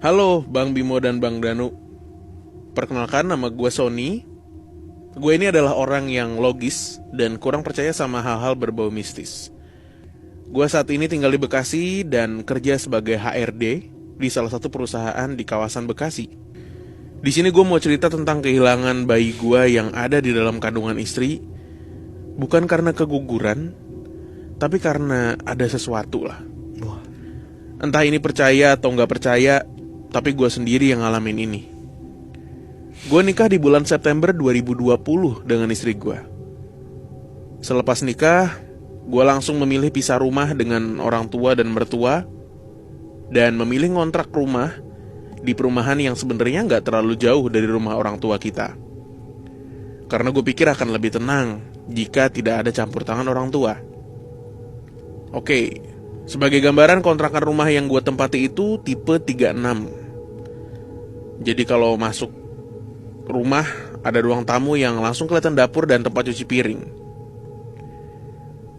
Halo Bang Bimo dan Bang Danu. Perkenalkan, nama gue Sony. Gue ini adalah orang yang logis dan kurang percaya sama hal-hal berbau mistis. Gue saat ini tinggal di Bekasi dan kerja sebagai HRD di salah satu perusahaan di kawasan Bekasi. Di sini gue mau cerita tentang kehilangan bayi gue yang ada di dalam kandungan istri. Bukan karena keguguran, tapi karena ada sesuatu lah. Entah ini percaya atau nggak percaya, tapi gue sendiri yang ngalamin ini. Gue nikah di bulan September 2020 dengan istri gue. Selepas nikah, gue langsung memilih pisah rumah dengan orang tua dan mertua, dan memilih ngontrak rumah di perumahan yang sebenarnya nggak terlalu jauh dari rumah orang tua kita. Karena gue pikir akan lebih tenang jika tidak ada campur tangan orang tua. Oke, sebagai gambaran, kontrakan rumah yang gue tempati itu tipe 36. Jadi kalau masuk rumah ada ruang tamu yang langsung kelihatan dapur dan tempat cuci piring.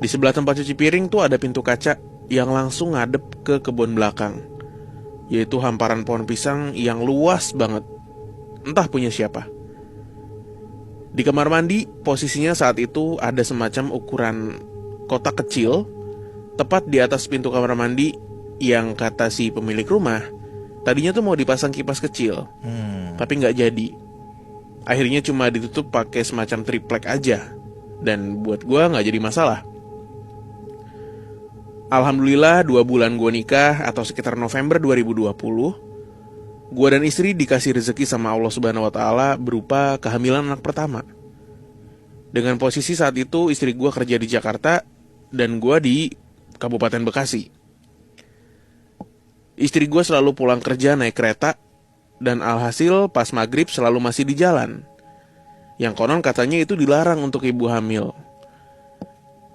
Di sebelah tempat cuci piring tuh ada pintu kaca yang langsung ngadep ke kebun belakang, yaitu hamparan pohon pisang yang luas banget. Entah punya siapa. Di kamar mandi, posisinya saat itu ada semacam ukuran kotak kecil tepat di atas pintu kamar mandi, yang kata si pemilik rumah tadinya tuh mau dipasang kipas kecil, tapi nggak jadi. Akhirnya cuma ditutup pakai semacam triplek aja, dan buat gue nggak jadi masalah. Alhamdulillah 2 bulan gue nikah, atau sekitar November 2020, gue dan istri dikasih rezeki sama Allah Subhanahu Wa Taala berupa kehamilan anak pertama. Dengan posisi saat itu istri gue kerja di Jakarta dan gue di Kabupaten Bekasi. Istri gue selalu pulang kerja naik kereta, dan alhasil pas maghrib selalu masih di jalan, yang konon katanya itu dilarang untuk ibu hamil.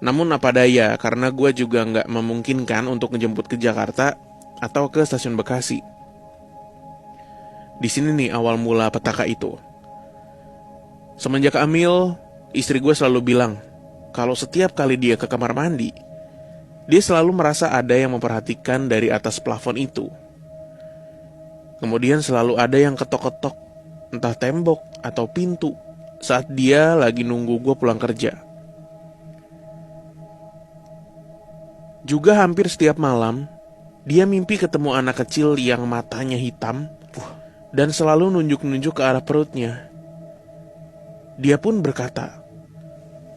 Namun apa daya, karena gue juga gak memungkinkan untuk ngejemput ke Jakarta atau ke stasiun Bekasi. Di sini nih awal mula petaka itu. Semenjak hamil, istri gue selalu bilang kalau setiap kali dia ke kamar mandi, dia selalu merasa ada yang memperhatikan dari atas plafon itu. Kemudian selalu ada yang ketok-ketok, entah tembok atau pintu, saat dia lagi nunggu gue pulang kerja. Juga hampir setiap malam, dia mimpi ketemu anak kecil yang matanya hitam dan selalu nunjuk-nunjuk ke arah perutnya. Dia pun berkata,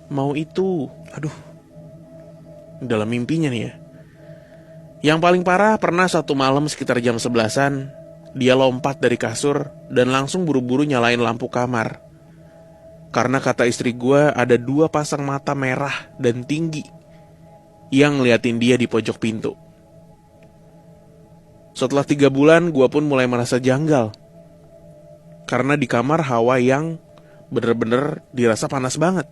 "Mau itu." Dalam mimpinya nih ya. Yang paling parah, pernah satu malam sekitar jam 11-an, dia lompat dari kasur dan langsung buru-buru nyalain lampu kamar. Karena kata istri gue ada 2 pasang mata merah dan tinggi yang ngeliatin dia di pojok pintu. Setelah 3 bulan, gue pun mulai merasa janggal. Karena di kamar hawa yang bener-bener dirasa panas banget.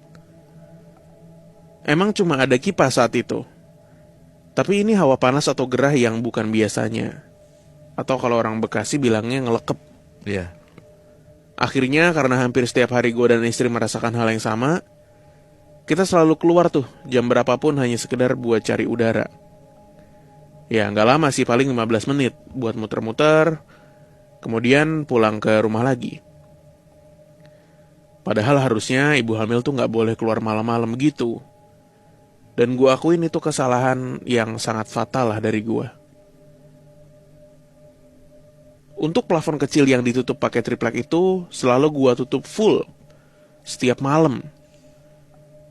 Emang cuma ada kipas saat itu, tapi ini hawa panas atau gerah yang bukan biasanya, atau kalau orang Bekasi bilangnya ngelekep. Iya. Akhirnya karena hampir setiap hari gue dan istri merasakan hal yang sama, kita selalu keluar tuh jam berapapun hanya sekedar buat cari udara. Ya gak lama sih, paling 15 menit buat muter-muter, kemudian pulang ke rumah lagi. Padahal harusnya ibu hamil tuh gak boleh keluar malam-malam gitu. Dan gue akuin itu kesalahan yang sangat fatal lah dari gue. Untuk plafon kecil yang ditutup pakai triplek itu selalu gue tutup full setiap malam.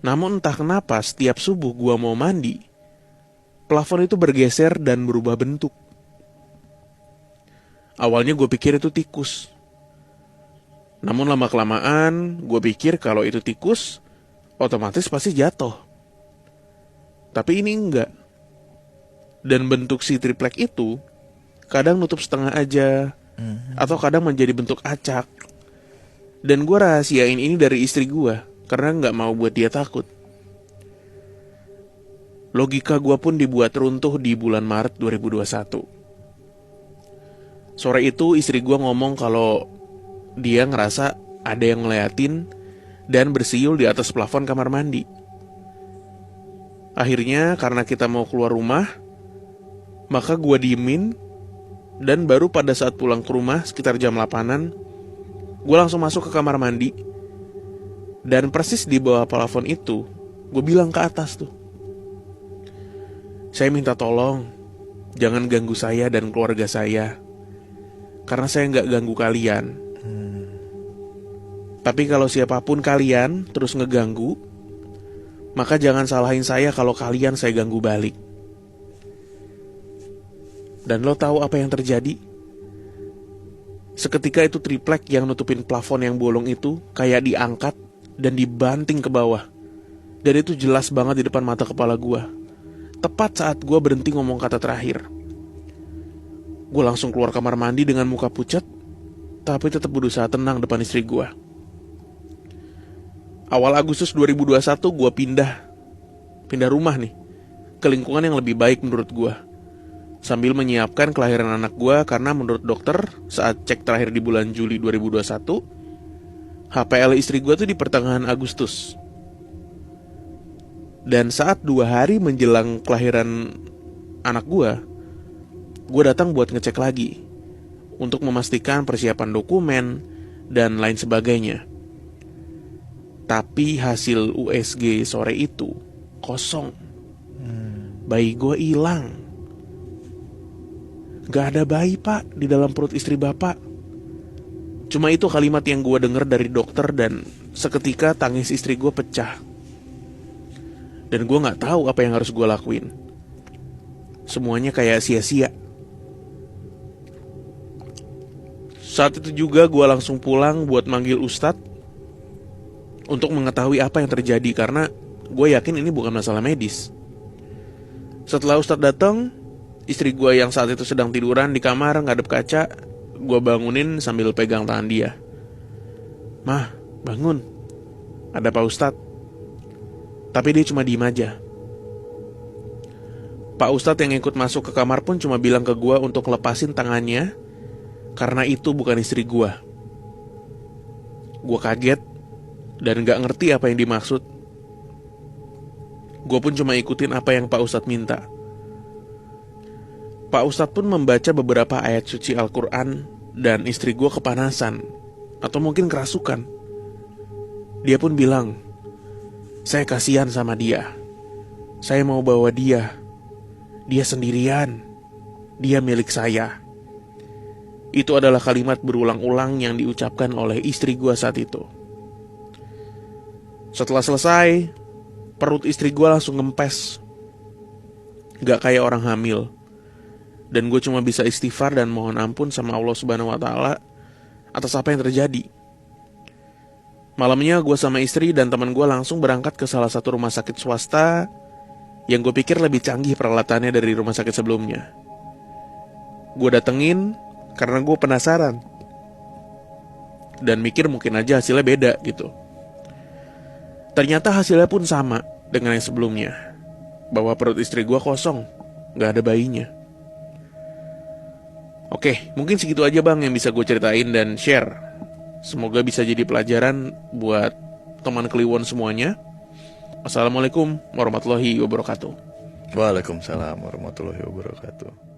Namun entah kenapa setiap subuh gue mau mandi, plafon itu bergeser dan berubah bentuk. Awalnya gue pikir itu tikus. Namun lama-kelamaan gue pikir kalau itu tikus, otomatis pasti jatuh. Tapi ini enggak. Dan bentuk si triplek itu kadang nutup setengah aja, atau kadang menjadi bentuk acak. Dan gue rahasiain ini dari istri gue, karena gak mau buat dia takut. Logika gue pun dibuat runtuh di bulan Maret 2021. Sore itu istri gue ngomong kalau dia ngerasa ada yang ngeliatin dan bersiul di atas plafon kamar mandi. Akhirnya karena kita mau keluar rumah, maka gue diemin Dan baru pada saat pulang ke rumah sekitar jam 8-an, gue langsung masuk ke kamar mandi. Dan persis di bawah plafon itu, gue bilang ke atas tuh, "Saya minta tolong, jangan ganggu saya dan keluarga saya, karena saya nggak ganggu kalian. Tapi kalau siapapun kalian terus ngeganggu, maka jangan salahin saya kalau kalian saya ganggu balik." Dan lo tahu apa yang terjadi? Seketika itu triplek yang nutupin plafon yang bolong itu kayak diangkat dan dibanting ke bawah. Dan itu jelas banget di depan mata kepala gue. Tepat saat gue berhenti ngomong kata terakhir. Gue langsung keluar kamar mandi dengan muka pucat, tapi tetap berusaha tenang depan istri gue. Awal Agustus 2021 gue pindah rumah nih, ke lingkungan yang lebih baik menurut gue. Sambil menyiapkan kelahiran anak gue, karena menurut dokter saat cek terakhir di bulan Juli 2021, HPL istri gue tuh di pertengahan Agustus. Dan saat 2 hari menjelang kelahiran anak gue datang buat ngecek lagi untuk memastikan persiapan dokumen dan lain sebagainya. Tapi hasil USG sore itu kosong. Bayi gue hilang. Gak ada bayi, Pak, di dalam perut istri Bapak. Cuma itu kalimat yang gue denger dari dokter, dan seketika tangis istri gue pecah. Dan gue gak tahu apa yang harus gue lakuin. Semuanya kayak sia-sia. Saat itu juga gue langsung pulang buat manggil Ustadz untuk mengetahui apa yang terjadi, karena gue yakin ini bukan masalah medis. Setelah Ustadz datang, istri gue yang saat itu sedang tiduran di kamar ngadep kaca, gue bangunin sambil pegang tangan dia. "Mah, bangun, ada Pak Ustadz." Tapi dia cuma diem aja. Pak Ustadz yang ikut masuk ke kamar pun cuma bilang ke gue untuk lepasin tangannya, karena itu bukan istri gue. Gue kaget dan gak ngerti apa yang dimaksud. Gue pun cuma ikutin apa yang Pak Ustadz minta. Pak Ustadz pun membaca beberapa ayat suci Al-Quran, dan istri gue kepanasan, atau mungkin kerasukan. Dia pun bilang, "Saya kasihan sama dia. Saya mau bawa dia. Dia sendirian. Dia milik saya." Itu adalah kalimat berulang-ulang yang diucapkan oleh istri gue saat itu. Setelah selesai, perut istri gue langsung ngempes. Gak kayak orang hamil. Dan gue cuma bisa istighfar dan mohon ampun sama Allah Subhanahu wa Ta'ala atas apa yang terjadi. Malamnya gue sama istri dan teman gue langsung berangkat ke salah satu rumah sakit swasta yang gue pikir lebih canggih peralatannya dari rumah sakit sebelumnya. Gue datengin karena gue penasaran dan mikir mungkin aja hasilnya beda gitu. Ternyata hasilnya pun sama dengan yang sebelumnya, bahwa perut istri gue kosong, gak ada bayinya. Oke, mungkin segitu aja bang yang bisa gue ceritain dan share. Semoga bisa jadi pelajaran buat teman Kliwon semuanya. Assalamualaikum warahmatullahi wabarakatuh. Waalaikumsalam warahmatullahi wabarakatuh.